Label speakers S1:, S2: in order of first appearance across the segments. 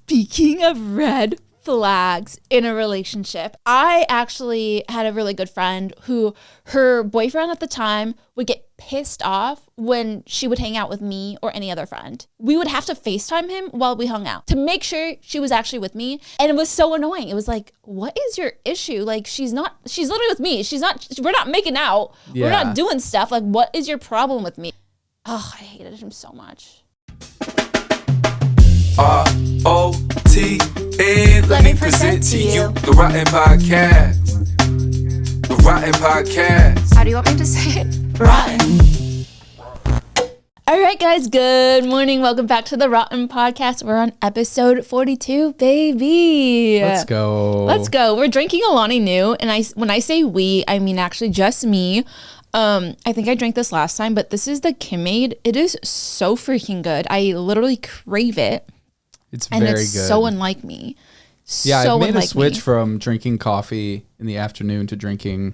S1: Speaking of red flags in a relationship, I actually had a really good friend who her boyfriend at the time would get pissed off when she would hang out with me or any other friend. We would have to FaceTime him while we hung out to make sure she was actually with me. And it was so annoying. It was like, what is your issue? Like, she's literally with me. We're not making out. Yeah. We're not doing stuff. Like, what is your problem with me? Oh, I hated him so much.
S2: ROTN, let me present to you the ROTN Podcast. The ROTN Podcast.
S3: How do you want me to say it?
S1: Rotten. All right, guys. Good morning. Welcome back to the ROTN Podcast. We're on episode 42, baby.
S4: Let's go.
S1: We're drinking Alani New, and when I say we, I mean actually just me. I think I drank this last time, but this is the Kim-Made. It is so freaking good. I literally crave it.
S4: It's very good.
S1: And it's so unlike me.
S4: Yeah, I've made a switch from drinking coffee in the afternoon to drinking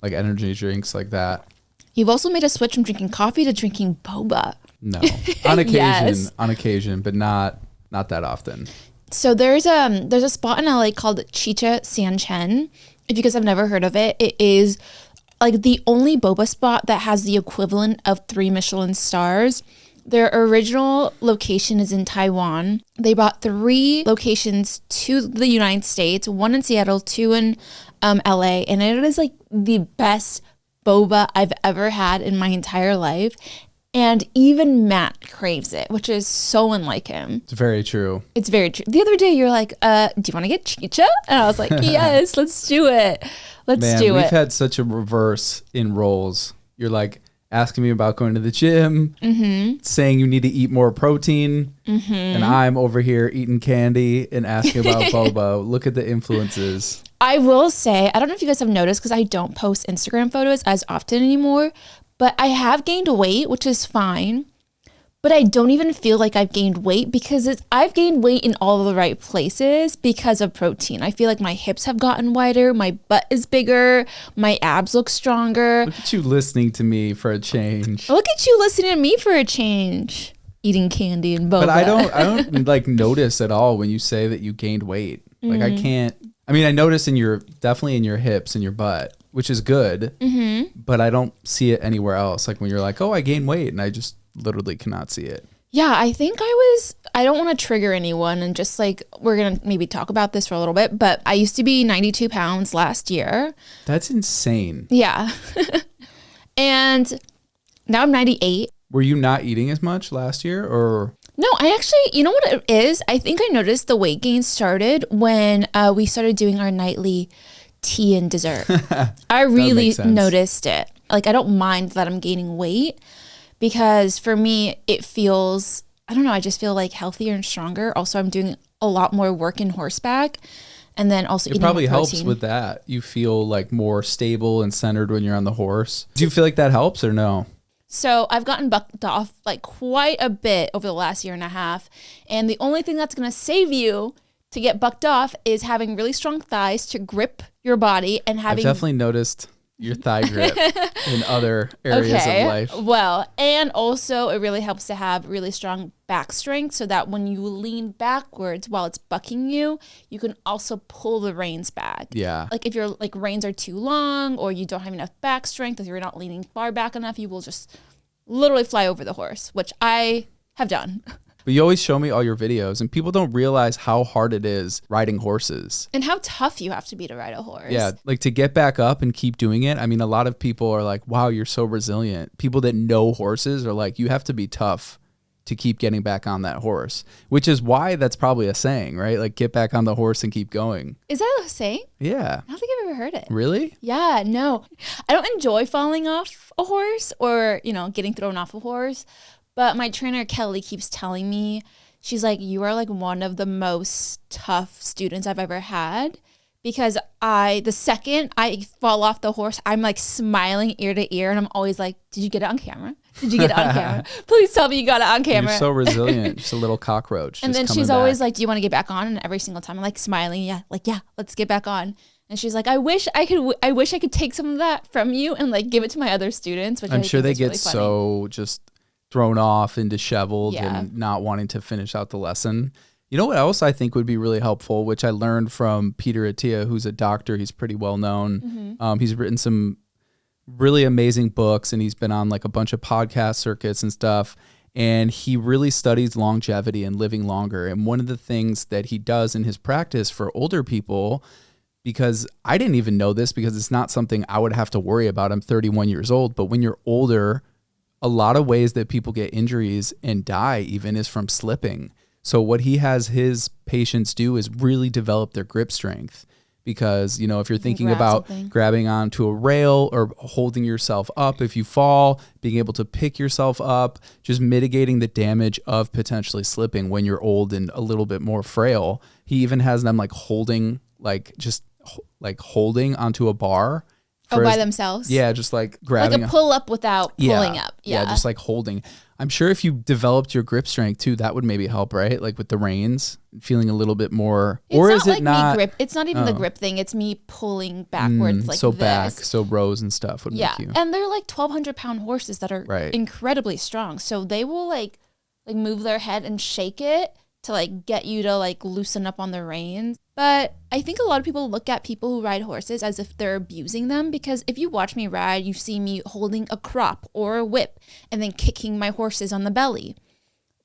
S4: like energy drinks like that.
S1: You've also made a switch from drinking coffee to drinking boba.
S4: No, on occasion,
S1: Yes.
S4: but not that often.
S1: So there's a spot in LA called Chicha Sanchen. If you guys have never heard of it, it is like the only boba spot that has the equivalent of 3 Michelin stars. Their original location is in Taiwan. They brought 3 locations to the United States, 1 in Seattle, 2 in LA, and it is like the best boba I've ever had in my entire life. And even Matt craves it, which is so unlike him.
S4: It's very true.
S1: It's very true. The other day you're like, do you want to get chicha? And I was like, yes, let's do it. Let's do it.
S4: We've had such a reverse in roles. You're like asking me about going to the gym, saying you need to eat more protein, and I'm over here eating candy and asking about boba. Look at the influences.
S1: I will say, I don't know if you guys have noticed because I don't post Instagram photos as often anymore, but I have gained weight, which is fine. But I don't even feel like I've gained weight because I've gained weight in all the right places because of protein. I feel like my hips have gotten wider, my butt is bigger, my abs look stronger.
S4: Look at you listening to me for a change.
S1: Look at you listening to me for a change. Eating candy and boba.
S4: But I don't like notice at all when you say that you gained weight. Like I can't. I mean, I notice definitely in your hips and your butt, which is good. But I don't see it anywhere else. Like when you're like, oh, I gained weight, and I just literally cannot see it.
S1: Yeah, I think I don't want to trigger anyone, and just like we're going to maybe talk about this for a little bit, but I used to be 92 pounds last year.
S4: That's insane.
S1: Yeah. And now I'm 98.
S4: Were you not eating as much last year or?
S1: No, I actually, you know what it is? I think I noticed the weight gain started when we started doing our nightly tea and dessert. I really noticed it. Like, I don't mind that I'm gaining weight because for me, it feels, I don't know, I just feel like healthier and stronger. Also, I'm doing a lot more work in horseback and then also eating more protein.
S4: It probably helps with that. You feel like more stable and centered when you're on the horse. Do you feel like that helps or no?
S1: So I've gotten bucked off like quite a bit over the last year and a half. And the only thing that's going to save you to get bucked off is having really strong thighs to grip your body and having...
S4: I've definitely noticed your thigh grip in other areas of life.
S1: Well, and also it really helps to have really strong back strength so that when you lean backwards while it's bucking you, you can also pull the reins back.
S4: Yeah.
S1: Like if your like reins are too long or you don't have enough back strength, if you're not leaning far back enough, you will just literally fly over the horse, which I have done.
S4: But you always show me all your videos, and people don't realize how hard it is riding horses.
S1: And how tough you have to be to ride a horse.
S4: Yeah, like to get back up and keep doing it. I mean, a lot of people are like, wow, you're so resilient. People that know horses are like, you have to be tough to keep getting back on that horse, which is why that's probably a saying, right? Like, get back on the horse and keep going.
S1: Is that a saying?
S4: Yeah.
S1: I don't think I've ever heard it.
S4: Really?
S1: Yeah, no. I don't enjoy falling off a horse or, getting thrown off a horse. But my trainer, Kelly, keeps telling me, she's like, you are like one of the most tough students I've ever had. Because the second I fall off the horse, I'm like smiling ear to ear. And I'm always like, did you get it on camera? Did you get it on camera? Please tell me you got it on camera.
S4: You're so resilient. Just a little cockroach.
S1: And then she's always like, do you want to get back on? And every single time I'm like smiling. Yeah, let's get back on. And she's like, I wish I could take some of that from you and like give it to my other students. Which
S4: I'm sure they get so just thrown off and disheveled and not wanting to finish out the lesson. You know what else I think would be really helpful, which I learned from Peter Attia, who's a doctor. He's pretty well known. He's written some really amazing books, and he's been on like a bunch of podcast circuits and stuff. And he really studies longevity and living longer. And one of the things that he does in his practice for older people, because I didn't even know this because it's not something I would have to worry about. I'm 31 years old, but when you're older, a lot of ways that people get injuries and die even is from slipping. So what he has his patients do is really develop their grip strength, because, you know, if you're thinking about grabbing onto a rail or holding yourself up if you fall, being able to pick yourself up, just mitigating the damage of potentially slipping when you're old and a little bit more frail. He even has them like holding, like just like holding onto a bar.
S1: By themselves?
S4: Yeah, just like grabbing.
S1: Like a pull up without pulling up.
S4: Yeah, just like holding. I'm sure if you developed your grip strength too, that would maybe help, right? Like with the reins, feeling a little bit more. Or is it not?
S1: Me grip. It's not even the grip thing. It's me pulling backwards like
S4: so
S1: this.
S4: Back, so rows and stuff would make you.
S1: And they're like 1,200-pound horses that are incredibly strong. So they will like move their head and shake it to like get you to like loosen up on the reins. But I think a lot of people look at people who ride horses as if they're abusing them, because if you watch me ride, you see me holding a crop or a whip and then kicking my horses on the belly.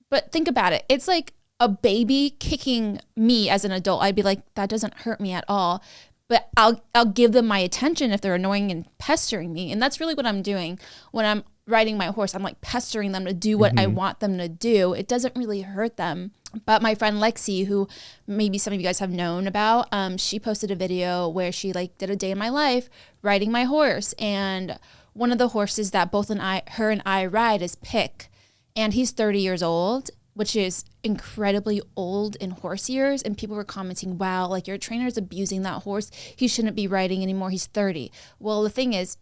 S1: But think about it. It's like a baby kicking me as an adult. I'd be like, that doesn't hurt me at all. But I'll give them my attention if they're annoying and pestering me. And that's really what I'm doing when I'm riding my horse. I'm like pestering them to do what I want them to do. It doesn't really hurt them. But my friend Lexi, who maybe some of you guys have known about, she posted a video where she like did a day in my life riding my horse. And one of the horses that her and I ride is Pick. And he's 30 years old, which is incredibly old in horse years. And people were commenting, wow, like your trainer is abusing that horse. He shouldn't be riding anymore. He's 30. Well, the thing is,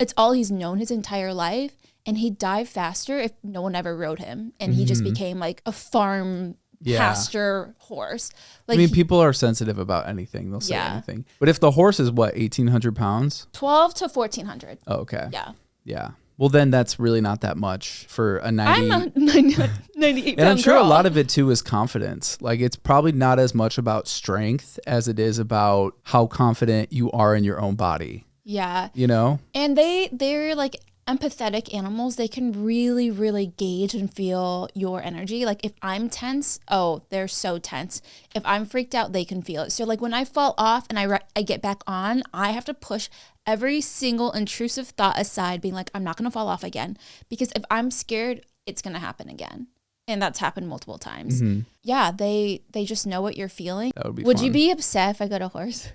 S1: it's all he's known his entire life. And he'd die faster if no one ever rode him. And he just became like a farm pasture horse. Like, I
S4: mean, people are sensitive about anything. They'll say anything. But if the horse is what, 1,800 pounds?
S1: 12 to 1,400.
S4: Oh, okay.
S1: Yeah.
S4: Yeah. Well, then that's really not that much for a 90.
S1: I'm a 98
S4: And I'm sure
S1: girl.
S4: a lot of it too is confidence. Like it's probably not as much about strength as it is about how confident you are in your own body.
S1: Yeah.
S4: You know?
S1: And they're like empathetic animals. They can really, really gauge and feel your energy. Like if I'm tense, oh, they're so tense. If I'm freaked out, they can feel it. So like when I fall off and I get back on, I have to push every single intrusive thought aside, being like, I'm not going to fall off again. Because if I'm scared, it's going to happen again. And that's happened multiple times. Yeah, they just know what you're feeling.
S4: That would be
S1: Would
S4: fun.
S1: you be upset if I got a horse?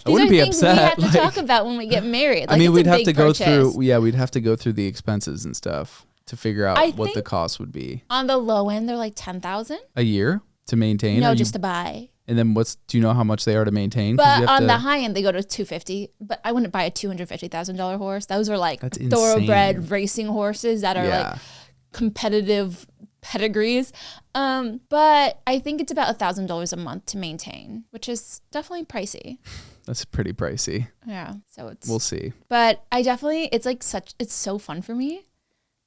S4: I wouldn't be upset.
S1: We have to talk about when we get married. Like,
S4: I mean, we'd have to go
S1: purchase.
S4: we'd have to go through the expenses and stuff to figure out what the cost would be.
S1: On the low end, they're like $10,000
S4: a year to maintain?
S1: No, just to buy.
S4: And then do you know how much they are to maintain?
S1: But on the high end, they go to $250,000. But I wouldn't buy a $250,000 horse. Those are like thoroughbred racing horses that are like competitive pedigrees. But I think it's about $1,000 a month to maintain, which is definitely pricey.
S4: That's pretty pricey.
S1: Yeah. So
S4: we'll see.
S1: But it's so fun for me.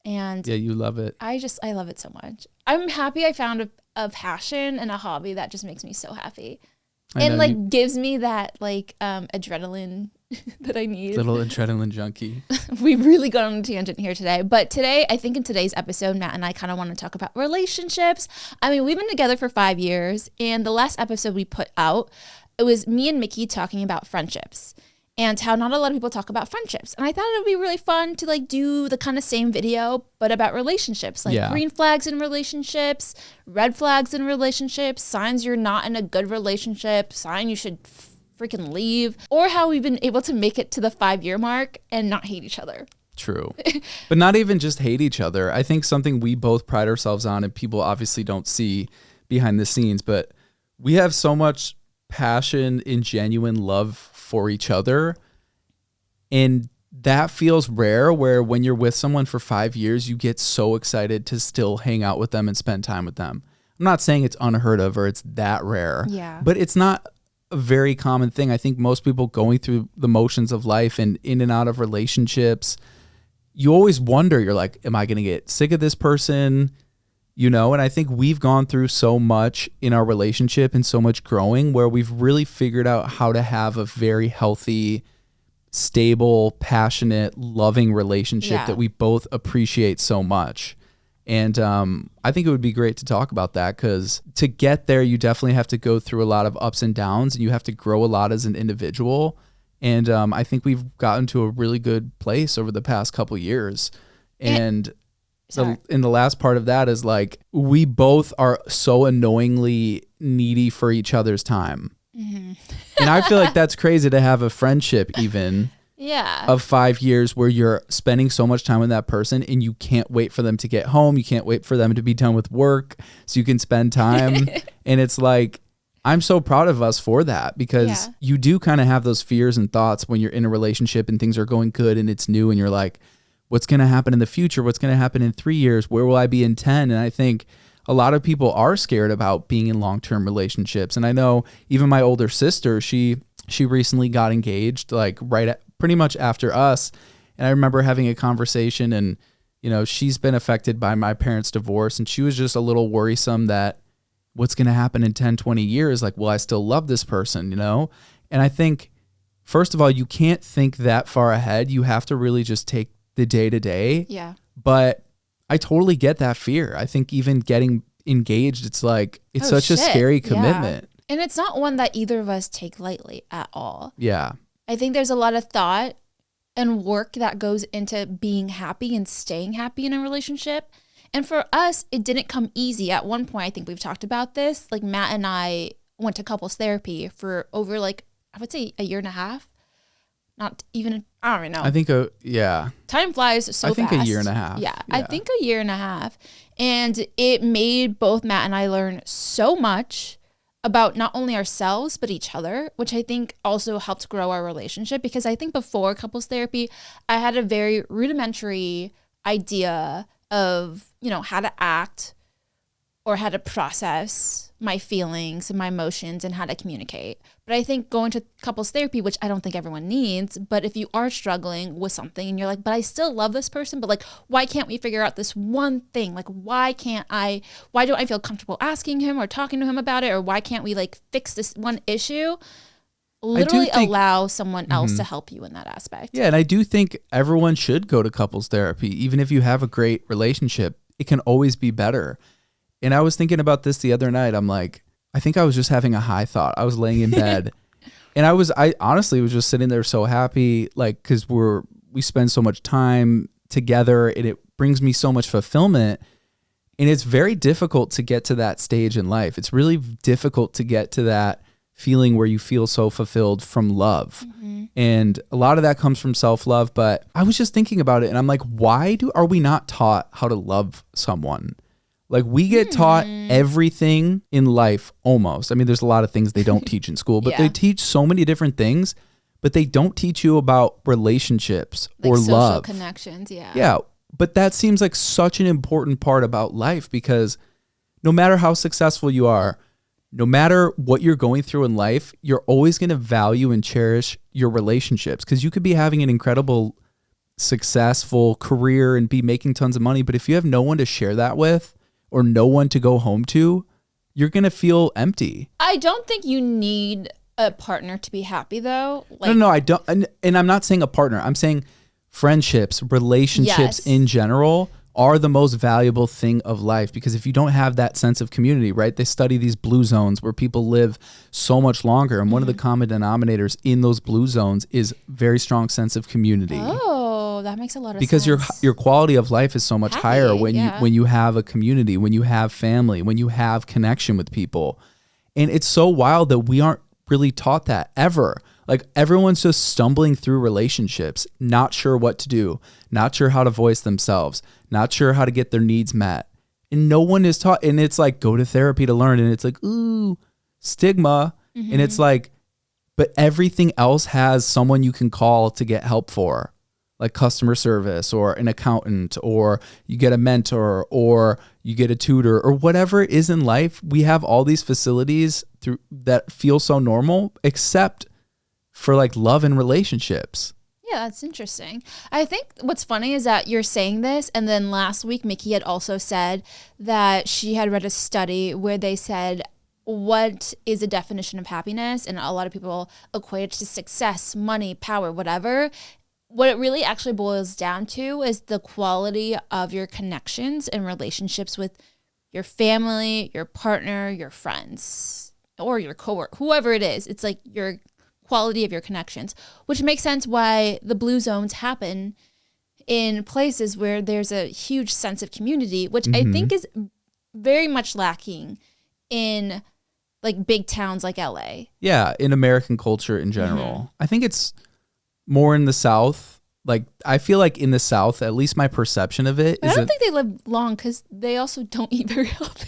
S1: And
S4: yeah, you love it.
S1: I love it so much. I'm happy I found a passion and a hobby that just makes me so happy. And gives me that adrenaline that I need.
S4: Little adrenaline junkie.
S1: We really got on a tangent here today. But today, I think in today's episode, Matt and I kind of want to talk about relationships. I mean, we've been together for 5 years. And the last episode we put out, it was me and Mickey talking about friendships and how not a lot of people talk about friendships. And I thought it would be really fun to do the kind of same video, but about relationships, green flags in relationships, red flags in relationships, signs you're not in a good relationship, sign you should freaking leave, or how we've been able to make it to the 5-year mark and not hate each other.
S4: True. But not even just hate each other. I think something we both pride ourselves on, and people obviously don't see behind the scenes, but we have so much passion and genuine love for each other. And that feels rare, where when you're with someone for 5 years, you get so excited to still hang out with them and spend time with them. I'm not saying it's unheard of or it's that rare, but it's not a very common thing. I think most people going through the motions of life and in and out of relationships, you always wonder, you're like, am I going to get sick of this person? you know? And I think we've gone through so much in our relationship and so much growing where we've really figured out how to have a very healthy, stable, passionate, loving relationship that we both appreciate so much. And I think it would be great to talk about that, because to get there, you definitely have to go through a lot of ups and downs, and you have to grow a lot as an individual. And I think we've gotten to a really good place over the past couple years. And in the last part of that is like, we both are so annoyingly needy for each other's time. Mm-hmm. And I feel like that's crazy to have a friendship even of 5 years where you're spending so much time with that person and you can't wait for them to get home. You can't wait for them to be done with work so you can spend time. And it's like, I'm so proud of us for that, because you do kind of have those fears and thoughts when you're in a relationship and things are going good and it's new and you're like, what's going to happen in the future? What's going to happen in 3 years? Where will I be in 10? And I think a lot of people are scared about being in long-term relationships. And I know even my older sister, she recently got engaged, like pretty much after us. And I remember having a conversation, and, you know, she's been affected by my parents' divorce, and she was just a little worrisome that what's going to happen in 10, 20 years? Like, will I still love this person, you know? And I think, first of all, you can't think that far ahead. You have to really just take the day to day.
S1: Yeah.
S4: But I totally get that fear. I think even getting engaged, it's like, it's such a scary commitment.
S1: Yeah. And it's not one that either of us take lightly at all.
S4: Yeah.
S1: I think there's a lot of thought and work that goes into being happy and staying happy in a relationship. And for us, it didn't come easy. At one point, I think we've talked about this, like Matt and I went to couples therapy for over, like, I would say a year and a half. Not even, I don't even know.
S4: I think,
S1: time flies so fast.
S4: I think a year and a half.
S1: Yeah, I think a year and a half. And it made both Matt and I learn so much about not only ourselves, but each other, which I think also helped grow our relationship. Because I think before couples therapy, I had a very rudimentary idea of, you know, how to act or how to process my feelings and my emotions and how to communicate. But I think going to couples therapy, which I don't think everyone needs, but if you are struggling with something and you're like, but I still love this person, but like, why can't we figure out this one thing? Like, why don't I feel comfortable asking him or talking to him about it? Or why can't we like fix this one issue? Literally allow someone else to help you in that aspect.
S4: Yeah, and I do think everyone should go to couples therapy. Even if you have a great relationship, it can always be better. And I was thinking about this the other night. I'm like, I think I was just having a high thought. I was laying in bed and I honestly was just sitting there so happy, like, cause we spend so much time together and it brings me so much fulfillment. And it's very difficult to get to that stage in life. It's really difficult to get to that feeling where you feel so fulfilled from love. Mm-hmm. And a lot of that comes from self-love, but I was just thinking about it and I'm like, why are we not taught how to love someone? Like, we get taught everything in life almost. I mean, there's a lot of things they don't teach in school, but they teach so many different things, but they don't teach you about relationships like or social love.
S1: Connections, yeah.
S4: Yeah, but that seems like such an important part about life, because no matter how successful you are, no matter what you're going through in life, you're always going to value and cherish your relationships, because you could be having an incredible, successful career and be making tons of money, but if you have no one to share that with, or no one to go home to, you're going to feel empty.
S1: I don't think you need a partner to be happy, though.
S4: Like, no, I don't. And I'm not saying a partner. I'm saying friendships, relationships in general are the most valuable thing of life, because if you don't have that sense of community, right? They study these blue zones where people live so much longer. And one of the common denominators in those blue zones is very strong sense of community.
S1: Oh, that makes a lot of
S4: because
S1: sense.
S4: Because your quality of life is so much higher when you have a community, when you have family, when you have connection with people. And it's so wild that we aren't really taught that ever. Like, everyone's just stumbling through relationships, not sure what to do, not sure how to voice themselves, not sure how to get their needs met. And no one is taught. And it's like, go to therapy to learn. And it's like, ooh, stigma. Mm-hmm. And it's like, but everything else has someone you can call to get help for, like customer service or an accountant, or you get a mentor, or you get a tutor, or whatever it is in life. We have all these facilities that feel so normal, except for like love and relationships.
S1: Yeah, that's interesting. I think what's funny is that you're saying this, and then last week Mickey had also said that she had read a study where they said, what is a definition of happiness? And a lot of people equate it to success, money, power, whatever. What it really actually boils down to is the quality of your connections and relationships with your family, your partner, your friends, or your coworker, whoever it is. It's like your quality of your connections, which makes sense why the blue zones happen in places where there's a huge sense of community, which I think is very much lacking in like big towns like LA.
S4: Yeah, in American culture in general. I think it's more in the South. Like, I feel like in the South, at least my perception of it
S1: But I don't think they live long because they also don't eat very healthy.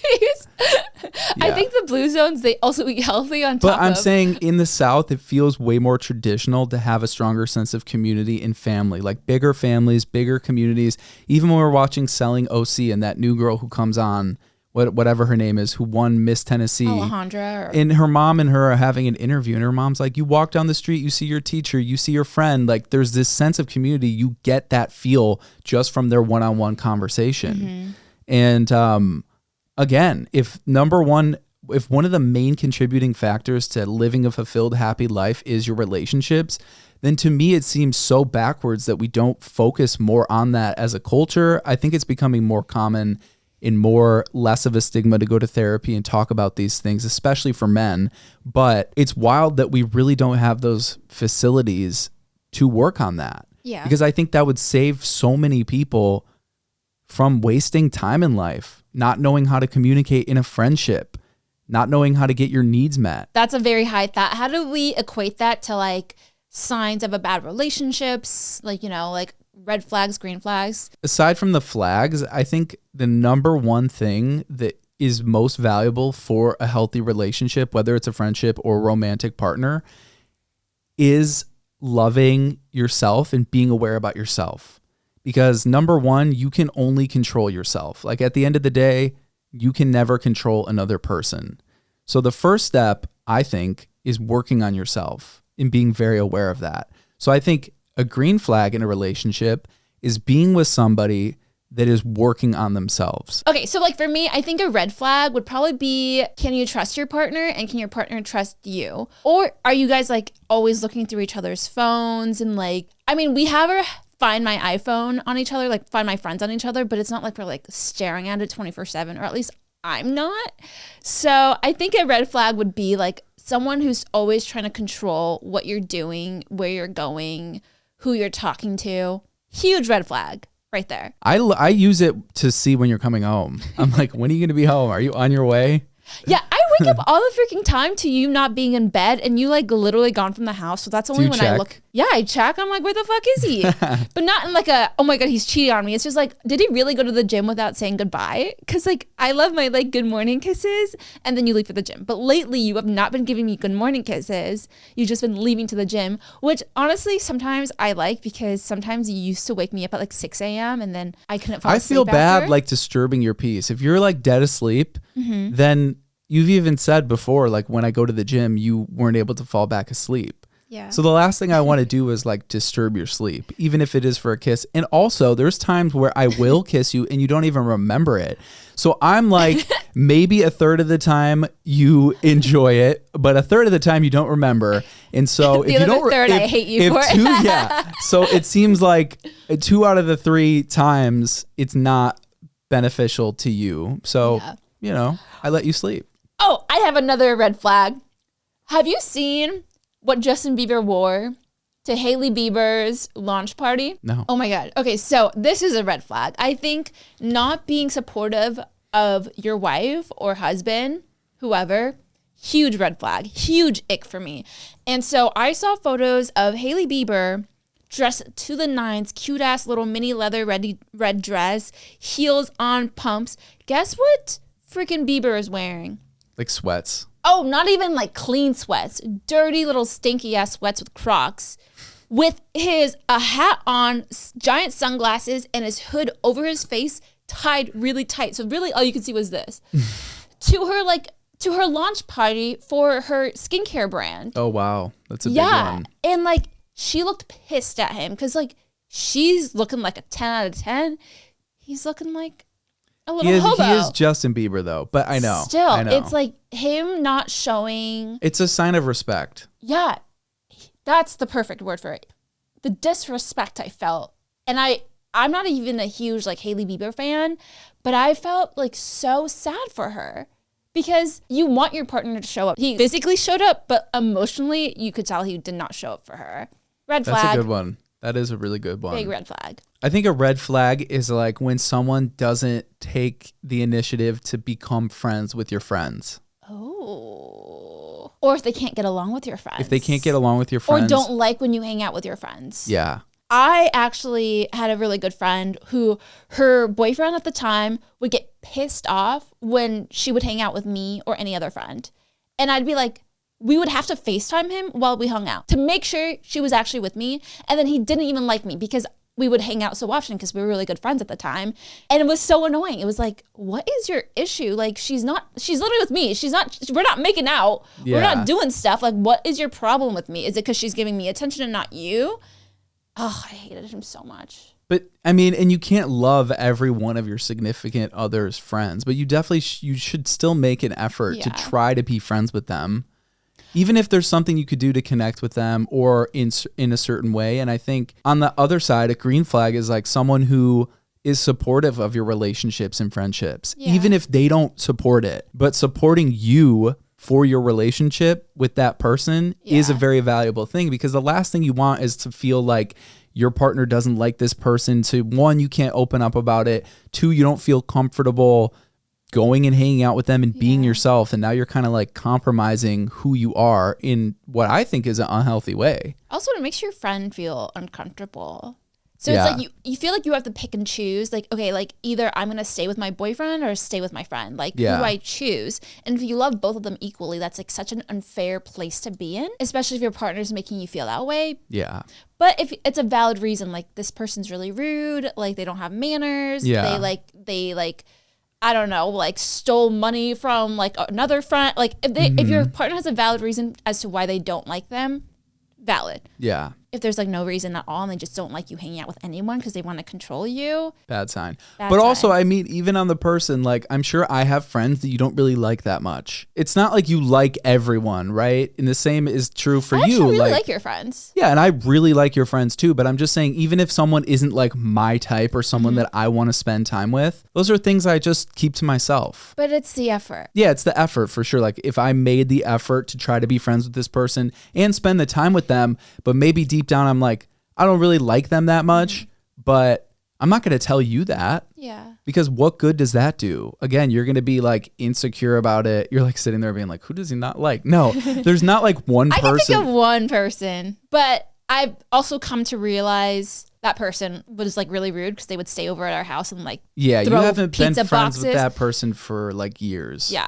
S1: I think the blue zones, they also eat healthy on top of.
S4: But I'm saying in the South, it feels way more traditional to have a stronger sense of community and family, like bigger families, bigger communities. Even when we're watching Selling OC and that new girl who comes on, whatever her name is, who won Miss Tennessee.
S1: Alejandra.
S4: And her mom and her are having an interview, and her mom's like, you walk down the street, you see your teacher, you see your friend. Like, there's this sense of community. You get that feel just from their one-on-one conversation. And again, if one of the main contributing factors to living a fulfilled, happy life is your relationships, then to me it seems so backwards that we don't focus more on that as a culture. I think it's becoming more common and less of a stigma to go to therapy and talk about these things, especially for men. But it's wild that we really don't have those facilities to work on that.
S1: Yeah.
S4: Because I think that would save so many people from wasting time in life, not knowing how to communicate in a friendship, not knowing how to get your needs met.
S1: That's a very high thought. How do we equate that to like signs of a bad relationships? Like, like red flags, green flags.
S4: Aside from the flags, I think the number one thing that is most valuable for a healthy relationship, whether it's a friendship or a romantic partner, is loving yourself and being aware about yourself. Because number one, you can only control yourself. Like at the end of the day, you can never control another person. So the first step, I think, is working on yourself and being very aware of that. So I think a green flag in a relationship is being with somebody that is working on themselves.
S1: Okay, so like for me, I think a red flag would probably be, can you trust your partner and can your partner trust you? Or are you guys like always looking through each other's phones and like, I mean, we have our Find My iPhone on each other, like Find My Friends on each other, but it's not like we're like staring at it 24/7, or at least I'm not. So I think a red flag would be like someone who's always trying to control what you're doing, where you're going, who you're talking to. Huge red flag right there.
S4: I use it to see when you're coming home. I'm like, when are you going to be home? Are you on your way?
S1: Yeah, I wake up all the freaking time to you not being in bed and you like literally gone from the house. So that's only when
S4: check?
S1: I look. Yeah, I check. I'm like, where the fuck is he? But not in like a, oh my God, he's cheating on me. It's just like, did he really go to the gym without saying goodbye? Because like, I love my like good morning kisses and then you leave for the gym. But lately you have not been giving me good morning kisses. You've just been leaving to the gym, which honestly, sometimes I like because sometimes you used to wake me up at like 6 a.m. and then I couldn't fall asleep
S4: I feel bad
S1: after.
S4: like disturbing your peace. If you're like dead asleep, then you've even said before, like when I go to the gym, you weren't able to fall back asleep.
S1: Yeah.
S4: So the last thing I want to do is like disturb your sleep, even if it is for a kiss. And also there's times where I will kiss you and you don't even remember it. So I'm like, maybe a third of the time you enjoy it, but a third of the time you don't remember. And so
S1: The
S4: if you
S1: other
S4: don't,
S1: third, I hate you for it.
S4: Yeah. So it seems like 2 out of the 3 times it's not beneficial to you. So, I let you sleep.
S1: Oh, I have another red flag. Have you seen what Justin Bieber wore to Hailey Bieber's launch party?
S4: No.
S1: Oh my God. Okay, so this is a red flag. I think not being supportive of your wife or husband, whoever, huge red flag, huge ick for me. And so I saw photos of Hailey Bieber dressed to the nines, cute ass little mini leather red dress, heels on, pumps. Guess what freaking Bieber is wearing?
S4: Like sweats.
S1: Oh, not even like clean sweats. Dirty little stinky ass sweats with Crocs. With a hat on, giant sunglasses, and his hood over his face tied really tight. So really all you could see was this. to her launch party for her skincare brand.
S4: Oh, wow. That's a big one.
S1: And like she looked pissed at him because like she's looking like a 10 out of 10. He's looking like a little hobo.
S4: He is Justin Bieber though, but I know.
S1: Still,
S4: I know.
S1: it's like him not showing.
S4: It's a sign of respect.
S1: Yeah, that's the perfect word for it. The disrespect I felt. And I'm not even a huge like Hailey Bieber fan, but I felt like so sad for her because you want your partner to show up. He physically showed up, but emotionally you could tell he did not show up for her. Red flag.
S4: That's a good one. That is a really good one.
S1: Big red flag.
S4: I think a red flag is like when someone doesn't take the initiative to become friends with your friends.
S1: Oh. Or if they can't get along with your friends.
S4: If they can't get along with your friends.
S1: Or don't like when you hang out with your friends.
S4: Yeah.
S1: I actually had a really good friend who her boyfriend at the time would get pissed off when she would hang out with me or any other friend. And I'd be like, we would have to FaceTime him while we hung out to make sure she was actually with me. And then he didn't even like me because we would hang out so often because we were really good friends at the time. And it was so annoying. It was like, what is your issue? Like, she's literally with me. We're not making out. Yeah. We're not doing stuff. Like, what is your problem with me? Is it because she's giving me attention and not you? Oh, I hated him so much.
S4: But I mean, and you can't love every one of your significant other's friends, but you definitely, you should still make an effort to try to be friends with them. Even if there's something you could do to connect with them or in a certain way. And I think on the other side, a green flag is like someone who is supportive of your relationships and friendships, even if they don't support it. But supporting you for your relationship with that person is a very valuable thing, because the last thing you want is to feel like your partner doesn't like this person. To one, you can't open up about it. Two, you don't feel comfortable going and hanging out with them and being yourself. And now you're kind of like compromising who you are in what I think is an unhealthy way. Also,
S1: it makes your friend feel uncomfortable. So it's like you feel like you have to pick and choose. Like, okay, like either I'm going to stay with my boyfriend or stay with my friend. Like, who do I choose? And if you love both of them equally, that's like such an unfair place to be in, especially if your partner's making you feel that way.
S4: Yeah.
S1: But if it's a valid reason, like this person's really rude, like they don't have manners, they I don't know, like stole money from like another friend. Like if your partner has a valid reason as to why they don't like them, valid.
S4: Yeah.
S1: If there's like no reason at all and they just don't like you hanging out with anyone because they want to control you.
S4: Bad sign. But also, I mean, even on the person, like I'm sure I have friends that you don't really like that much. It's not like you like everyone, right? And the same is true for you. I
S1: actually really like your friends.
S4: Yeah, and I really like your friends too. But I'm just saying, even if someone isn't like my type or someone that I want to spend time with, those are things I just keep to myself.
S1: But it's the effort.
S4: Yeah, it's the effort for sure. Like if I made the effort to try to be friends with this person and spend the time with them, but maybe deep down I'm like, I don't really like them that much, but I'm not going to tell you that.
S1: Yeah.
S4: Because what good does that do? Again, you're going to be like insecure about it. You're like sitting there being like, who does he not like? No, there's not like one person.
S1: I can think of one person, but I've also come to realize that person was like really rude because they would stay over at our house and like
S4: you haven't been friends
S1: boxes
S4: with that person for like years.
S1: Yeah.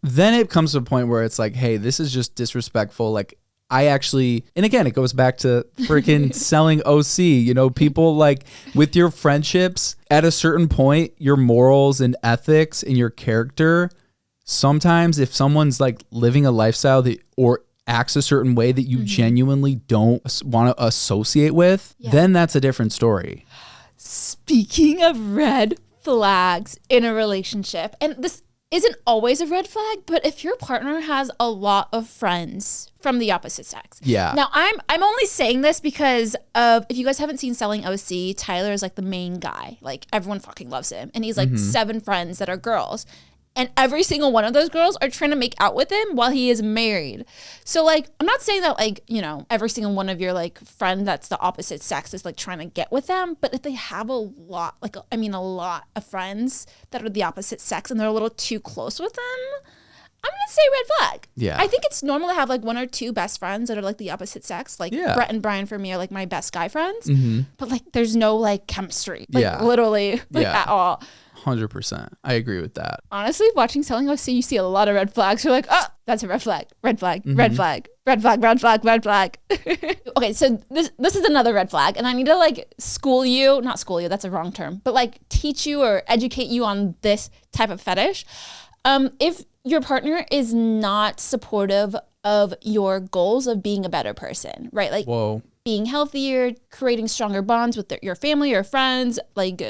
S4: Then it comes to a point where it's like, hey, this is just disrespectful. Like I actually, and again, it goes back to freaking selling OC, you know, people like with your friendships at a certain point, your morals and ethics and your character. Sometimes if someone's like living a lifestyle that or acts a certain way that you genuinely don't want to associate with, then that's a different story.
S1: Speaking of red flags in a relationship, and this isn't always a red flag, but if your partner has a lot of friends from the opposite sex.
S4: Yeah.
S1: Now I'm only saying this because of, if you guys haven't seen Selling OC, Tyler is like the main guy. Like everyone fucking loves him. And he's like 7 friends that are girls. And every single one of those girls are trying to make out with him while he is married. So like, I'm not saying that like, you know, every single one of your like friend that's the opposite sex is like trying to get with them. But if they have a lot, like, I mean, a lot of friends that are the opposite sex and they're a little too close with them, I'm going to say red flag.
S4: Yeah.
S1: I think it's normal to have like 1 or 2 best friends that are like the opposite sex. Like Brett and Brian for me are like my best guy friends. But like, there's no like chemistry, like literally like at all.
S4: 100%. I agree with that.
S1: Honestly, watching Selling OC, you see a lot of red flags. You're like, oh, that's a red flag, red flag, red flag, red flag, red flag, red flag. Okay, so this is another red flag, and I need to like not school you, that's a wrong term, but like teach you or educate you on this type of fetish. If your partner is not supportive of your goals of being a better person, right? Like
S4: Whoa.
S1: being healthier, creating stronger bonds with your family or friends, like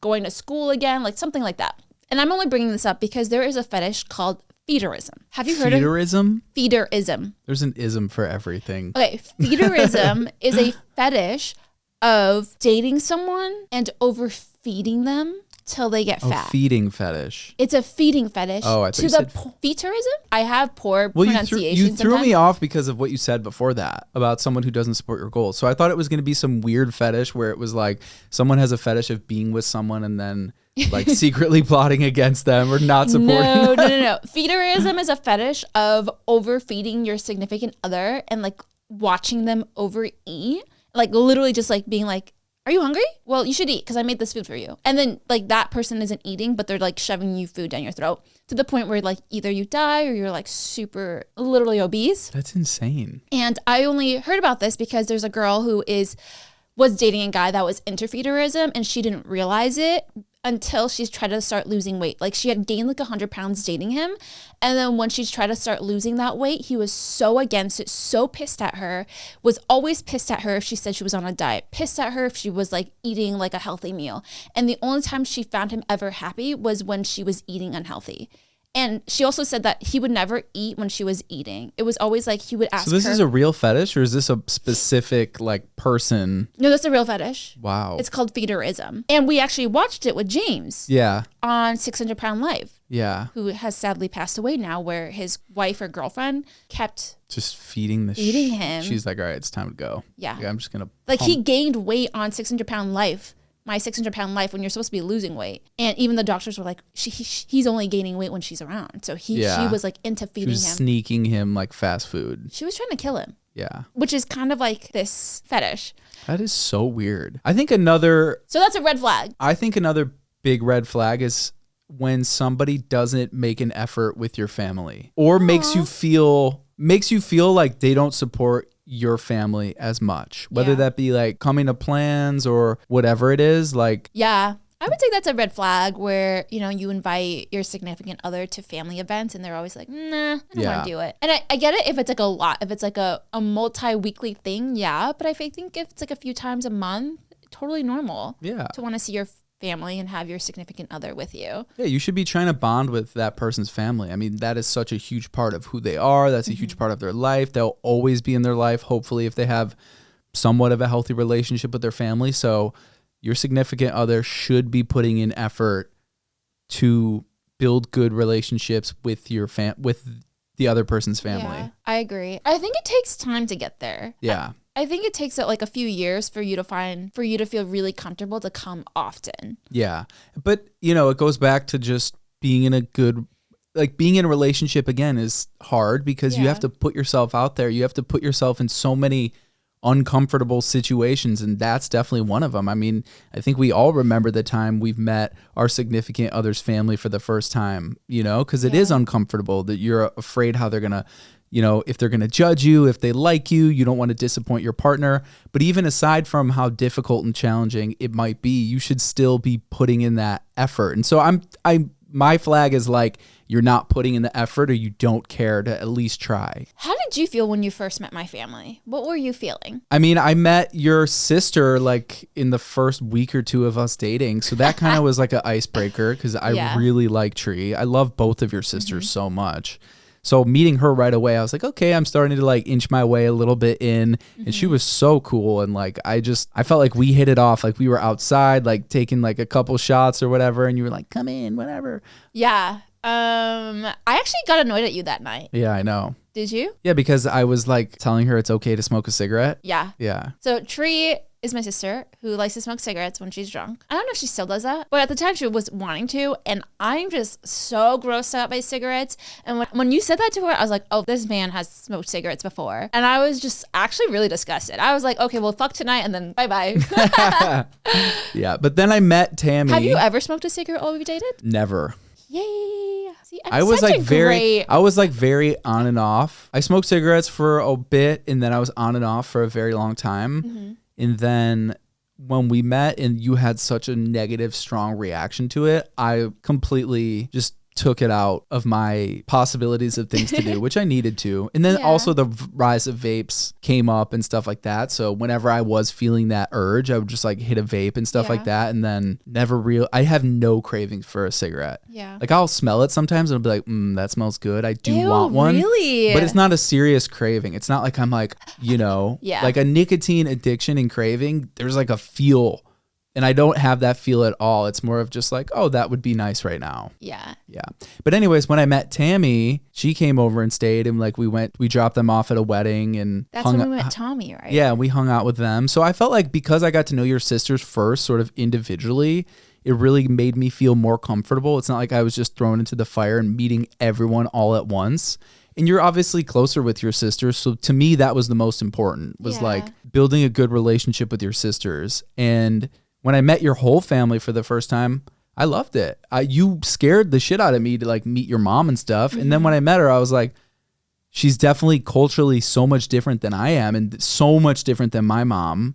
S1: going to school again, like something like that. And I'm only bringing this up because there is a fetish called feederism. Have you heard
S4: Feederism?
S1: of feederism?
S4: There's an ism for everything.
S1: Okay, feederism is a fetish of dating someone and overfeeding them till they get fat.
S4: Feeding fetish.
S1: It's a feeding fetish.
S4: Oh, I thought
S1: to
S4: you
S1: the
S4: said
S1: feederism. I have poor
S4: Well,
S1: pronunciation.
S4: you threw me
S1: sometimes.
S4: off because of what you said before that about someone who doesn't support your goals. So I thought it was going to be some weird fetish where it was like someone has a fetish of being with someone and then like secretly plotting against them or not supporting them.
S1: No. Feederism is a fetish of overfeeding your significant other and like watching them overeat. Like literally just like being like, are you hungry? Well, you should eat because I made this food for you. And then like that person isn't eating, but they're like shoving you food down your throat to the point where like either you die or you're like super literally obese.
S4: That's insane.
S1: And I only heard about this because there's a girl who was dating a guy that was into feederism and she didn't realize it until she's tried to start losing weight. Like she had gained like 100 pounds dating him. And then when she's tried to start losing that weight, he was so against it, so pissed at her, was always pissed at her if she said she was on a diet, pissed at her if she was like eating like a healthy meal. And the only time she found him ever happy was when she was eating unhealthy. And she also said that he would never eat when she was eating. It was always like he would ask her.
S4: So this is a real fetish or is this a specific like person?
S1: No, that's a real fetish.
S4: Wow.
S1: It's called feederism. And we actually watched it with James.
S4: Yeah.
S1: On 600 Pound Life.
S4: Yeah.
S1: Who has sadly passed away now, where his wife or girlfriend kept
S4: just feeding
S1: him.
S4: She's like, all right, it's time to go.
S1: Yeah.
S4: I'm just going to.
S1: Like he gained weight on 600 Pound Life. My 600 Pound Life when you're supposed to be losing weight. And even the doctors were like, he's only gaining weight when she's around. So she was like into feeding him.
S4: Sneaking him like fast food.
S1: She was trying to kill him.
S4: Yeah.
S1: Which is kind of like this fetish.
S4: That is so weird. I think another.
S1: So that's a red flag.
S4: I think another big red flag is when somebody doesn't make an effort with your family or makes you feel like they don't support your family as much, whether that be like coming to plans or whatever it is. Like,
S1: yeah, I would say that's a red flag where, you know, you invite your significant other to family events and they're always like, nah, I don't want to do it. And I get it if it's like a lot, if it's like a multi-weekly thing. Yeah. But I think if it's like a few times a month, totally normal.
S4: Yeah.
S1: To want to see your family and have your significant other with you.
S4: Yeah, you should be trying to bond with that person's family. I mean, that is such a huge part of who they are. That's a huge part of their life. They'll always be in their life, hopefully, if they have somewhat of a healthy relationship with their family. So your significant other should be putting in effort to build good relationships with your with the other person's family.
S1: Yeah, I agree. I think it takes time to get there.
S4: Yeah.
S1: I think it takes like a few years for you to feel really comfortable to come often.
S4: Yeah. But, you know, it goes back to just being in a relationship again is hard because you have to put yourself out there. You have to put yourself in so many uncomfortable situations. And that's definitely one of them. I mean, I think we all remember the time we've met our significant other's family for the first time, you know, because it is uncomfortable that you're afraid how they're going to, you know, if they're going to judge you, if they like you, you don't want to disappoint your partner. But even aside from how difficult and challenging it might be, you should still be putting in that effort. And so my flag is like, you're not putting in the effort or you don't care to at least try.
S1: How did you feel when you first met my family? What were you feeling?
S4: I mean, I met your sister like in the first week or two of us dating. So that kind of was like an icebreaker because I really like Tree. I love both of your sisters so much. So meeting her right away, I was like, okay, I'm starting to like inch my way a little bit in. And she was so cool. And like, I felt like we hit it off. Like we were outside, like taking like a couple shots or whatever. And you were like, come in, whatever.
S1: Yeah. I actually got annoyed at you that night.
S4: Yeah, I know.
S1: Did you?
S4: Yeah, because I was like telling her it's okay to smoke a cigarette.
S1: Yeah.
S4: Yeah.
S1: So Tree is my sister who likes to smoke cigarettes when she's drunk. I don't know if she still does that, but at the time she was wanting to, and I'm just so grossed out by cigarettes. And when you said that to her, I was like, oh, this man has smoked cigarettes before. And I was just actually really disgusted. I was like, okay, well, fuck tonight, and then bye-bye.
S4: Yeah, but then I met Tammy.
S1: Have you ever smoked a cigarette while we dated?
S4: Never.
S1: Yay. See,
S4: I was like very on and off. I smoked cigarettes for a bit and then I was on and off for a very long time. And then when we met and you had such a negative, strong reaction to it, I completely just took it out of my possibilities of things to do, which I needed to. And then also the rise of vapes came up and stuff like that. So whenever I was feeling that urge, I would just like hit a vape and stuff like that. And then I have no cravings for a cigarette. Yeah. Like I'll smell it sometimes and I'll be like, that smells good. I do want one. Really? But it's not a serious craving. It's not like I'm like, like a nicotine addiction and craving. There's like a feel. And I don't have that feel at all. It's more of just like, oh, that would be nice right now. Yeah. Yeah. But anyways, when I met Tammy, she came over and stayed, and like we dropped them off at a wedding, and
S1: that's when we met Tommy, right?
S4: Yeah, we hung out with them. So I felt like because I got to know your sisters first, sort of individually, it really made me feel more comfortable. It's not like I was just thrown into the fire and meeting everyone all at once. And you're obviously closer with your sisters. So to me, that was the most important, was like building a good relationship with your sisters. And when I met your whole family for the first time, I loved it. You scared the shit out of me to like meet your mom and stuff. And then when I met her, I was like, she's definitely culturally so much different than I am and so much different than my mom.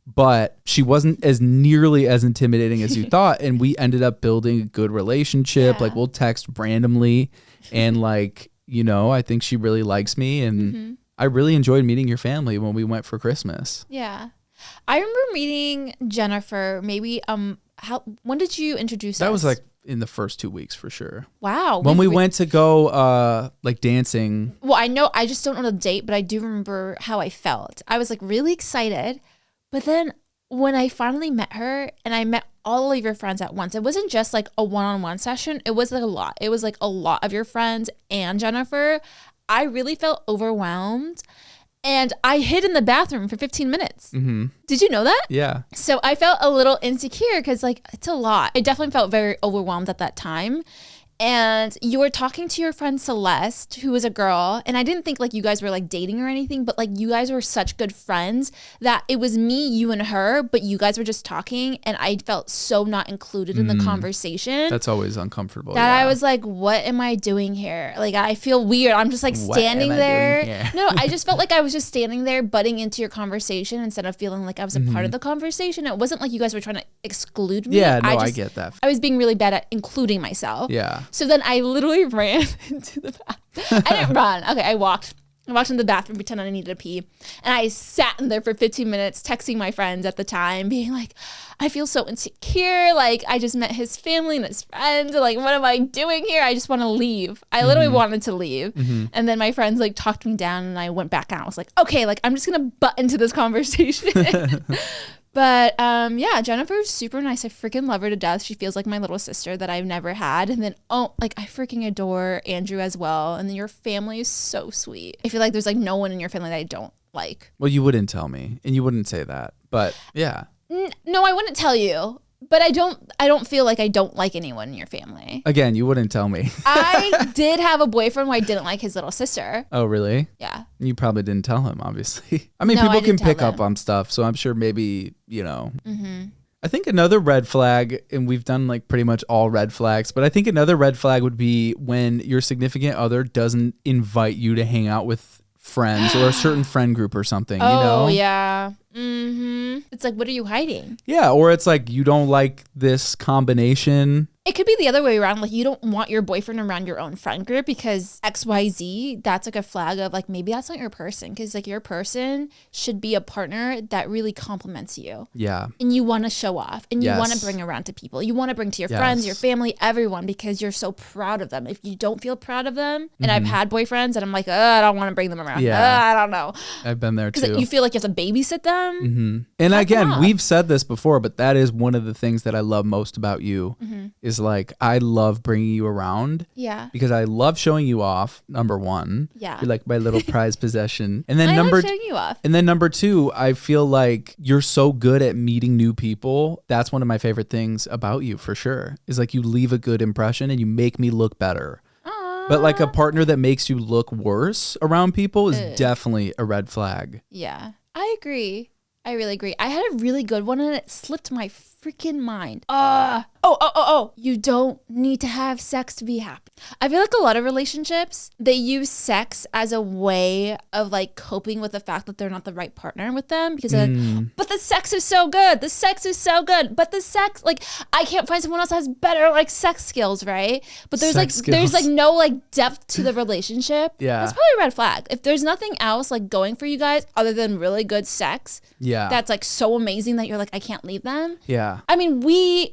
S4: But she wasn't as nearly as intimidating as you thought. And we ended up building a good relationship. Like we'll text randomly. And like, I think she really likes me. And I really enjoyed meeting your family when we went for Christmas.
S1: Yeah. I remember meeting Jennifer maybe when did you introduce us?
S4: That was like in the first 2 weeks for sure.
S1: Wow.
S4: When we went to go like dancing.
S1: Well, I just don't know the date, but I do remember how I felt. I was like really excited. But then when I finally met her and I met all of your friends at once, it wasn't just like a one-on-one session. It was like a lot. It was like a lot of your friends and Jennifer. I really felt overwhelmed. And I hid in the bathroom for 15 minutes. Did you know that?
S4: Yeah.
S1: So I felt a little insecure because like it's a lot. I definitely felt very overwhelmed at that time. And you were talking to your friend Celeste, who was a girl. And I didn't think like you guys were like dating or anything, but like you guys were such good friends that it was me, you and her, but you guys were just talking. And I felt so not included in the conversation.
S4: That's always uncomfortable.
S1: That I was like, what am I doing here? Like, I feel weird. I'm just like standing there. No, I just felt like I was just standing there butting into your conversation instead of feeling like I was a part of the conversation. It wasn't like you guys were trying to exclude me.
S4: Yeah, no, I get that.
S1: I was being really bad at including myself.
S4: Yeah.
S1: So then I literally ran into the bathroom. I didn't run. Okay, I walked into the bathroom, pretending I needed to pee. And I sat in there for 15 minutes, texting my friends at the time, being like, I feel so insecure. Like, I just met his family and his friends. Like, what am I doing here? I just want to leave. I literally wanted to leave. And then my friends, like, talked me down, and I went back out. I was like, okay, like, I'm just going to butt into this conversation. But yeah, Jennifer's super nice. I freaking love her to death. She feels like my little sister that I've never had. And then, I freaking adore Andrew as well. And then your family is so sweet. I feel like there's like no one in your family that I don't like.
S4: Well, you wouldn't tell me, and you wouldn't say that. But yeah.
S1: No, I wouldn't tell you. But I don't feel like I don't like anyone in your family.
S4: Again, you wouldn't tell me.
S1: I did have a boyfriend who I didn't like his little sister.
S4: Oh, really?
S1: Yeah.
S4: You probably didn't tell him, obviously. I mean, people can pick up on stuff, so I'm sure maybe, I think another red flag, and we've done like pretty much all red flags, but I think another red flag would be when your significant other doesn't invite you to hang out with friends or a certain friend group or something,
S1: Oh, yeah. It's like, what are you hiding?
S4: Yeah, or it's like you don't like this combination.
S1: It could be the other way around. Like, you don't want your boyfriend around your own friend group because XYZ, that's like a flag of like, maybe that's not your person. Because like your person should be a partner that really compliments you. Yeah. And you want to show off and you want to bring around to people. You want to bring to your friends, your family, everyone, because you're so proud of them. If you don't feel proud of them, and I've had boyfriends and I'm like, I don't want to bring them around. I don't know.
S4: I've been there too.
S1: Because you feel like you have to babysit them.
S4: And again, we've said this before, but that is one of the things that I love most about you is like, I love bringing you around. Yeah. Because I love showing you off, number one. Yeah. You're like my little prized possession. And then
S1: I love showing you off.
S4: And then number two, I feel like you're so good at meeting new people. That's one of my favorite things about you for sure. Is like you leave a good impression and you make me look better. But like a partner that makes you look worse around people is definitely a red flag.
S1: Yeah, I agree. I really agree. I had a really good one and it slipped my freaking mind. You don't need to have sex to be happy. I feel like a lot of relationships, they use sex as a way of like coping with the fact that they're not the right partner with them because they're like, but the sex is so good. The sex is so good. But the sex, like, I can't find someone else that has better like sex skills, right? But there's there's no like depth to the relationship.
S4: Yeah.
S1: That's probably a red flag. If there's nothing else like going for you guys other than really good sex, that's like so amazing that you're like, I can't leave them.
S4: Yeah.
S1: I mean,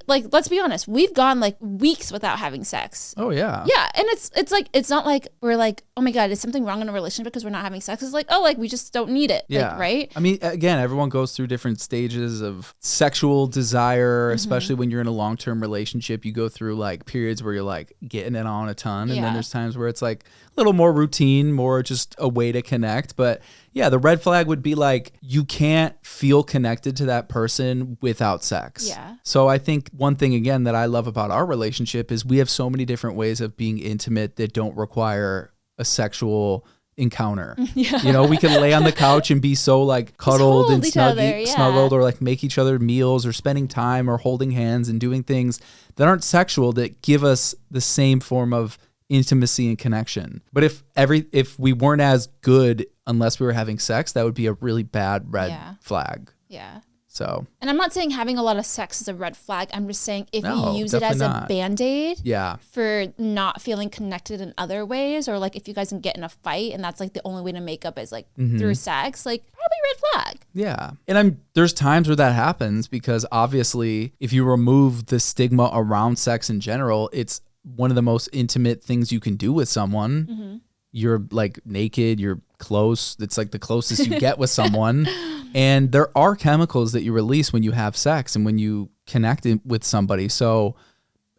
S1: let's be honest, we've gone like weeks without having sex.
S4: Oh yeah.
S1: Yeah. And it's like, it's not like we're like, oh my God, is something wrong in a relationship because we're not having sex? It's like, oh, like we just don't need it.
S4: Yeah.
S1: Like, right?
S4: I mean, again, everyone goes through different stages of sexual desire, especially when you're in a long-term relationship. You go through like periods where you're like getting it on a ton. And then there's times where it's like a little more routine, more just a way to connect. But yeah, the red flag would be like, you can't feel connected to that person without sex.
S1: Yeah.
S4: So I think one thing, again, that I love about our relationship is we have so many different ways of being intimate that don't require a sexual encounter. Yeah. You know, we can lay on the couch and be so like cuddled and snuggled, or like make each other meals or spending time or holding hands and doing things that aren't sexual that give us the same form of intimacy and connection. But if we weren't as good unless we were having sex, that would be a really bad red flag.
S1: Yeah.
S4: So,
S1: and I'm not saying having a lot of sex is a red flag. I'm just saying if you use it as a Band-Aid for not feeling connected in other ways, or like if you guys can get in a fight and that's like the only way to make up is like through sex, like probably red flag.
S4: Yeah. And there's times where that happens because obviously if you remove the stigma around sex in general, it's one of the most intimate things you can do with someone. You're like naked, you're close. It's like the closest you get with someone. And there are chemicals that you release when you have sex and when you connect with somebody. So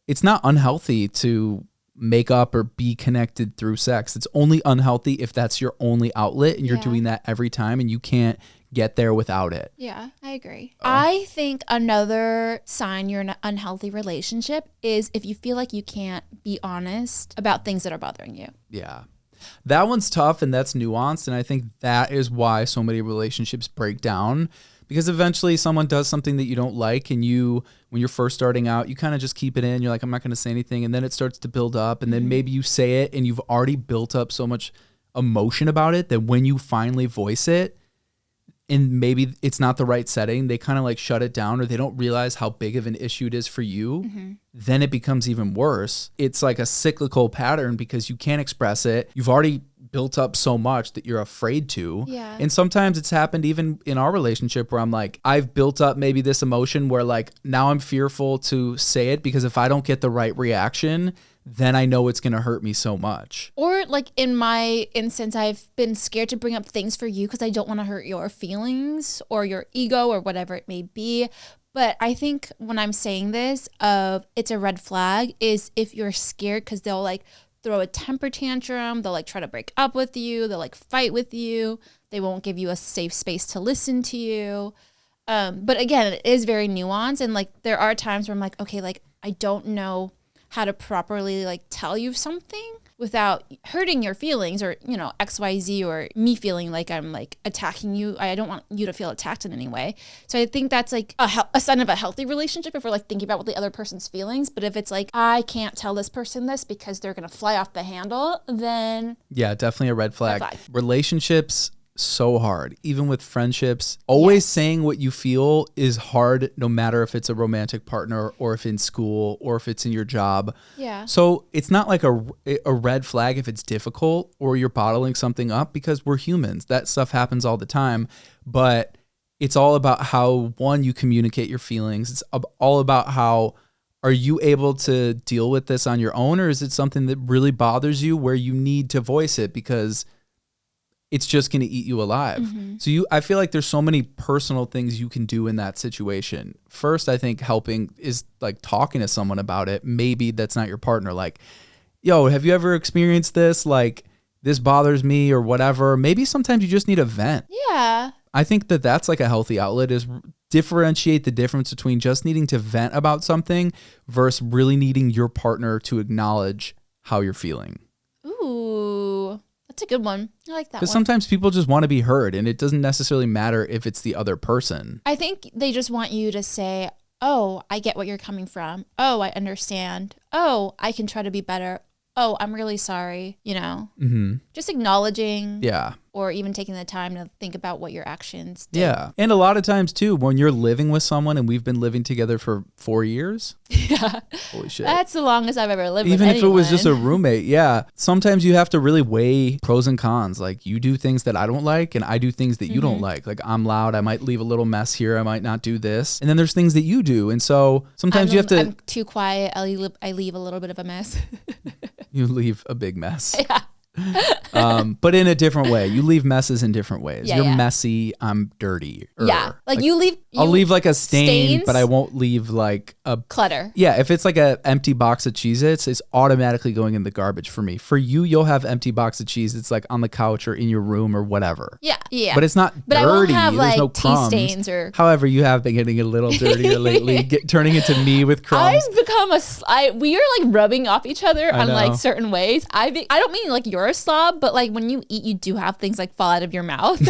S4: it's not unhealthy to make up or be connected through sex. It's only unhealthy if that's your only outlet and you're doing that every time and you can't get there without it.
S1: Yeah, I agree. I think another sign you're in an unhealthy relationship is if you feel like you can't be honest about things that are bothering you.
S4: Yeah. That one's tough and that's nuanced. And I think that is why so many relationships break down, because eventually someone does something that you don't like. And when you're first starting out, you kind of just keep it in. You're like, I'm not going to say anything. And then it starts to build up. And then maybe you say it and you've already built up so much emotion about it that when you finally voice it, and maybe it's not the right setting, they kind of like shut it down or they don't realize how big of an issue it is for you, then it becomes even worse. It's like a cyclical pattern because you can't express it. You've already built up so much that you're afraid to.
S1: Yeah.
S4: And sometimes it's happened even in our relationship where I'm like, I've built up maybe this emotion where like now I'm fearful to say it because if I don't get the right reaction, then I know it's going to hurt me so much.
S1: Or like in my instance, I've been scared to bring up things for you because I don't want to hurt your feelings or your ego or whatever it may be. But I think when I'm saying this, it's a red flag is if you're scared because they'll like throw a temper tantrum. They'll like try to break up with you. They'll like fight with you. They won't give you a safe space to listen to you. But again, it is very nuanced. And like there are times where I'm like, okay, like I don't know how to properly like tell you something without hurting your feelings or, you know, XYZ or me feeling like I'm like attacking you. I don't want you to feel attacked in any way. So I think that's like a sign of a healthy relationship if we're like thinking about what the other person's feelings. But if it's like, I can't tell this person this because they're going to fly off the handle, then
S4: yeah, definitely a red flag. Relationships, so hard, even with friendships. Always saying what you feel is hard, no matter if it's a romantic partner or if in school or if it's in your job.
S1: Yeah.
S4: So it's not like a red flag if it's difficult or you're bottling something up, because we're humans. That stuff happens all the time. But it's all about how, one, you communicate your feelings. It's all about how, are you able to deal with this on your own, or is it something that really bothers you where you need to voice it because it's just going to eat you alive. So I feel like there's so many personal things you can do in that situation. First, I think helping is like talking to someone about it. Maybe that's not your partner. Like, yo, have you ever experienced this? Like, this bothers me or whatever. Maybe sometimes you just need a vent.
S1: Yeah.
S4: I think that's like a healthy outlet, is differentiate the difference between just needing to vent about something versus really needing your partner to acknowledge how you're feeling.
S1: Ooh. That's a good one. I like that one.
S4: Because sometimes people just want to be heard, and it doesn't necessarily matter if it's the other person.
S1: I think they just want you to say, oh, I get what you're coming from. Oh, I understand. Oh, I can try to be better. Oh, I'm really sorry. You know, just acknowledging.
S4: Yeah.
S1: Or even taking the time to think about what your actions did.
S4: Yeah. And a lot of times too, when you're living with someone and we've been living together for 4 years.
S1: Yeah.
S4: Holy shit.
S1: That's the longest I've ever lived
S4: Even
S1: with
S4: if it was
S1: anyone.
S4: just a roommate. Yeah. Sometimes you have to really weigh pros and cons. Like you do things that I don't like and I do things that you don't like. Like I'm loud. I might leave a little mess here. I might not do this. And then there's things that you do. And so sometimes you have to.
S1: I'm too quiet. I leave a little bit of a mess.
S4: You leave a big mess.
S1: Yeah.
S4: But in a different way. You leave messes in different ways.
S1: Yeah,
S4: You're
S1: yeah.
S4: messy. I'm dirty.
S1: Yeah. Like you leave.
S4: I'll leave like a stain,
S1: stains?
S4: but I won't leave like a
S1: Clutter.
S4: Yeah, if it's like an empty box of Cheez-Its, it's automatically going in the garbage for me. For you, you'll have empty box of Cheez-Its like on the couch or in your room or whatever.
S1: Yeah. Yeah.
S4: But it's not
S1: But
S4: dirty.
S1: I won't have
S4: There's
S1: like
S4: no
S1: tea
S4: crumbs.
S1: stains or.
S4: However, you have been getting a little dirtier lately, turning into me with crumbs.
S1: I've become we are like rubbing off each other on
S4: know.
S1: like certain ways. I don't mean like you're a slob, but like when you eat, you do have things like fall out of your mouth.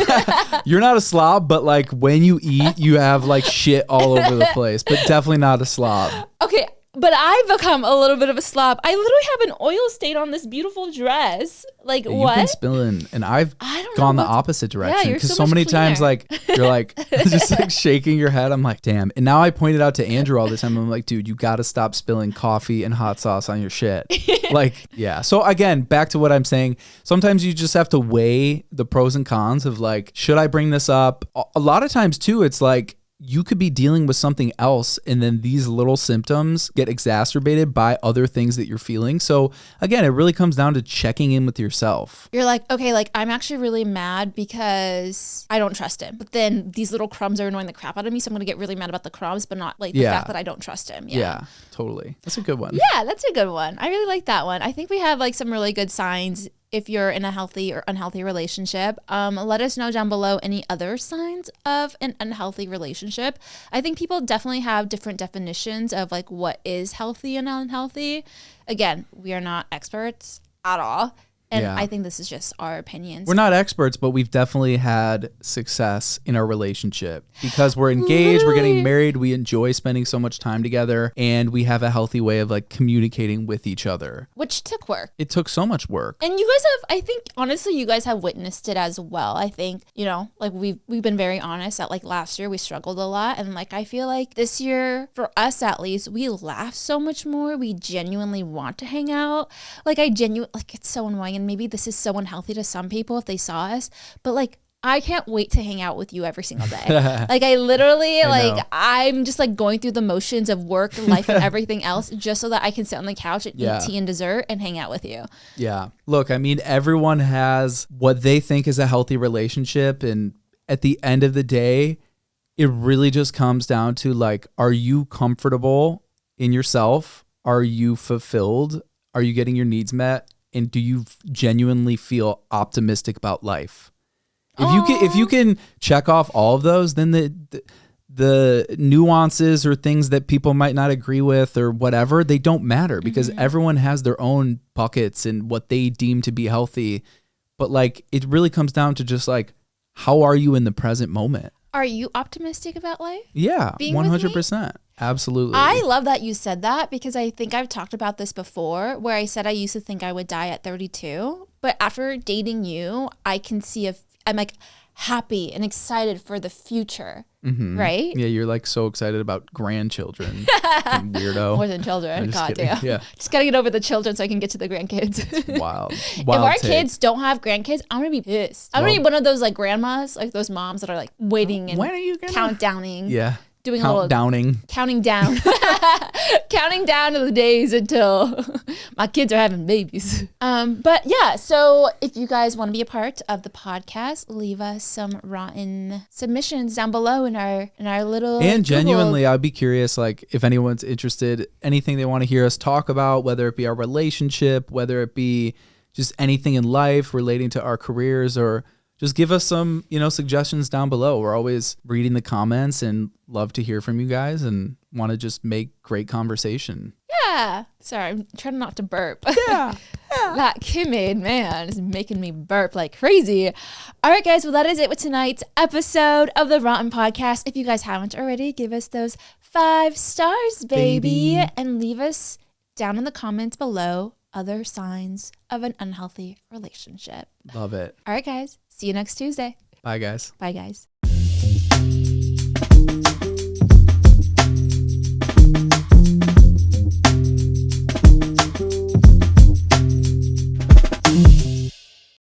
S4: You're not a slob, but like when you eat, you have like shit all over the place, but definitely not a slob.
S1: Okay, but I've become a little bit of a slob. I literally have an oil stain on this beautiful dress. Like
S4: You've
S1: what?
S4: been spilling, and I've
S1: I don't
S4: gone
S1: know
S4: the
S1: what's-
S4: opposite direction
S1: you're
S4: because
S1: so
S4: so
S1: much
S4: many times,
S1: cleaner.
S4: like you're like just like shaking your head. I'm like, damn. And now I pointed out to Andrew all the time. I'm like, dude, you got to stop spilling coffee and hot sauce on your shit. Like, yeah. So again, back to what I'm saying. Sometimes you just have to weigh the pros and cons of like, should I bring this up? A lot of times too, it's like, you could be dealing with something else and then these little symptoms get exacerbated by other things that you're feeling. So again, it really comes down to checking in with yourself.
S1: You're like, okay, like I'm actually really mad because I don't trust him. But then these little crumbs are annoying the crap out of me. So I'm going to get really mad about the crumbs, but not like the
S4: Yeah.
S1: fact that I don't trust him.
S4: Yeah, totally. That's a good one.
S1: Yeah, that's a good one. I really like that one. I think we have like some really good signs if you're in a healthy or unhealthy relationship. Let us know down below any other signs of an unhealthy relationship. I think people definitely have different definitions of like what is healthy and unhealthy. Again, we are not experts at all. And
S4: Yeah.
S1: I think this is just our opinions.
S4: We're not experts, but we've definitely had success in our relationship because we're engaged, we're getting married, we enjoy spending so much time together, and we have a healthy way of like communicating with each other.
S1: Which took work.
S4: It took so much work.
S1: And you guys have, I think, honestly, you guys have witnessed it as well. I think, you know, like we've been very honest that like last year we struggled a lot. And like, I feel like this year, for us at least, we laugh so much more. We genuinely want to hang out. Like like it's so annoying. And maybe this is so unhealthy to some people if they saw us, but like, I can't wait to hang out with you every single day. Like I literally,
S4: know.
S1: I'm just like going through the motions of work, life, and everything else just so that I can sit on the couch and
S4: Yeah.
S1: eat tea and dessert and hang out with you.
S4: Yeah. Look, I mean, everyone has what they think is a healthy relationship. And at the end of the day, it really just comes down to like, are you comfortable in yourself? Are you fulfilled? Are you getting your needs met? And do you genuinely feel optimistic about life? If you can check off all of those, then the nuances or things that people might not agree with or whatever, they don't matter because everyone has their own buckets and what they deem to be healthy. But like, it really comes down to just like, how are you in the present moment?
S1: Are you optimistic about life?
S4: Yeah,
S1: Being with me?
S4: 100%. Absolutely.
S1: I love that you said that because I think I've talked about this before where I said I used to think I would die at 32. But after dating you, I can see I'm like happy and excited for the future, right?
S4: Yeah, you're like so excited about grandchildren. Weirdo.
S1: More than children.
S4: I'm just
S1: God
S4: kidding.
S1: damn.
S4: Yeah.
S1: Just got to get over the children so I can get to the grandkids.
S4: Wild.
S1: If
S4: Wild
S1: our
S4: take.
S1: kids don't have grandkids, I'm going to be pissed. I'm going to be one of those like grandmas, like those moms that are like waiting and
S4: When are you gonna-
S1: countdowning.
S4: Yeah.
S1: Doing a little
S4: Downing.
S1: counting down counting down to the days until my kids are having babies. But yeah, so if you guys want to be a part of the podcast, leave us some rotten submissions down below in our little
S4: And
S1: Google.
S4: genuinely, I'd be curious, like, if anyone's interested, anything they want to hear us talk about, whether it be our relationship, whether it be just anything in life relating to our careers, or just give us some, suggestions down below. We're always reading the comments and love to hear from you guys and want to just make great conversation.
S1: Yeah. Sorry, I'm trying not to burp.
S4: Yeah.
S1: That Kim-Aid, man, is making me burp like crazy. All right, guys. Well, that is it with tonight's episode of the Rotten Podcast. If you guys haven't already, give us those 5 stars, baby. And leave us down in the comments below other signs of an unhealthy relationship.
S4: Love it.
S1: All right, guys. See you next Tuesday.
S4: Bye, guys.
S1: Bye, guys.